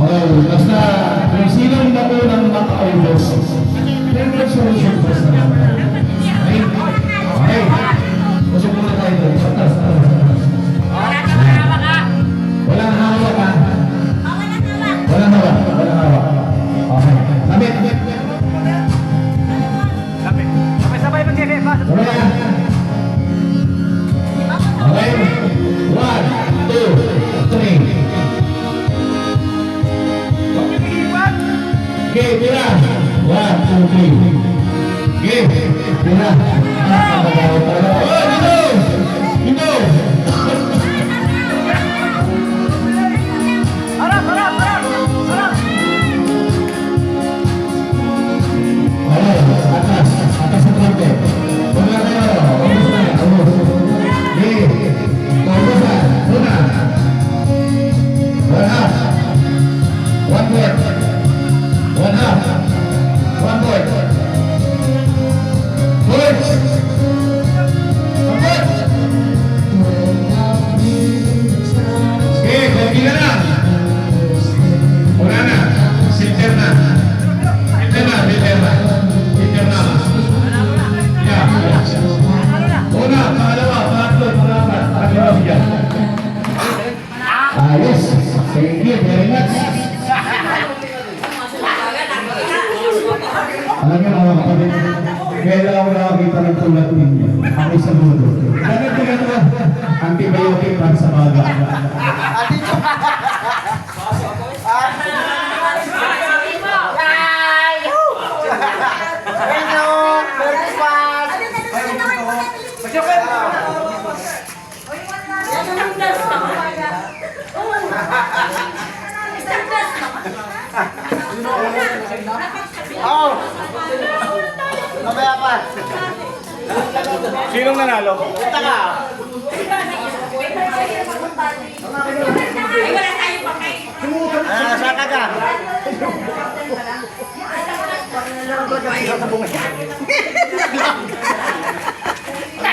Okay, basta kung sinong naunang makaubos, congratulations basta naman. Okay? Okay. Usok muna tayo doon. Atas, atas, atas. Walang hawak ha? Walang hawak. Walang hawak. Okay. Lapit. Lapit. Sabay-sabay mag-gebe. Sabay na. Okay. 1, 2, 3. Okay, tira. 1, 2, 3. Okay, tira. Oh, dito! Dito! Harap, harap, harap! Harap! Okay, atas. Atas sa trote. Huwag na kayo. Ubus na. Ubus. Okay. Ubusan. Una. 1 half. 1 fourth. 1 half. 1 fourth. Fourth. Okay, konti na lang. Wala na. Silver na. Silver na. Silver na. Silver na. Yeah. Una, pangalawa, pangatlo, pangapat. Pangalawa siya. Ayos. Thank you very much. Alam niyo mga kapatid, kailan ako nakakita ng tulad ninyo. Ako sa mundo. Ganit ka ito. Antibiotic para sa mga gana. Oh! Mamaya pa. Sinong nanalo? Punta ka. Saan ka ka?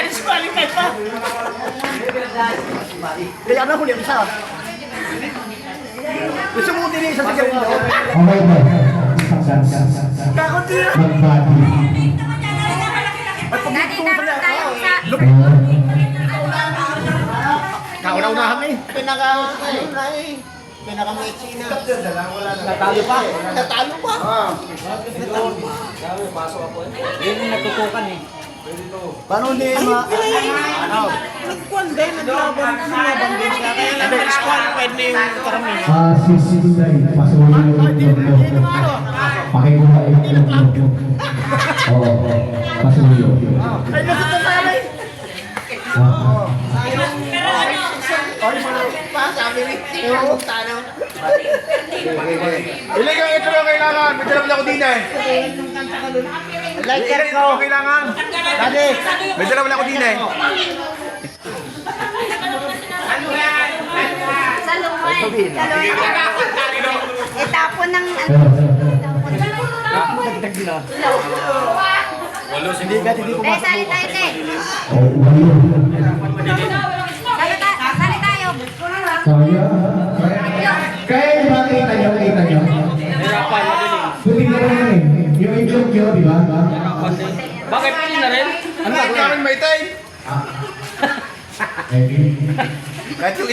Disqualified pa. Kaya na huli ang isa. Gusto mo din isa sa gawin mo? Okay ba? Kakunti na. Magbati. Kauna-unahan na eh. Pinaka-mechi na. Natalo pa. Natalo pa. Yun yung natutukan eh. Paano hindi ma... Ano? Nagkuhan din. Naglaban din siya. Kaya lang disqualified na yung karamihan. Sisinday. Pasuloy yung pakikuha yung oo. Pasuloy. Ay, nasot na sana eh. Sabi rin. Ewan ko sana. Ilan yung ito yung kailangan? May dala ako din eh. Like ka rin ko. Kailangan? Dati. May dala ako din eh. Salungan. Itapon ng Hindi ka, hindi ko Eh, sali tayo, te. Sali tayo. Kaya yung mga kita nyo? Buti na rin yun eh. Yung itlog yun, di ba? Bakit hindi na rin? Ano ba? Kami may tay. Eh, Kahit yung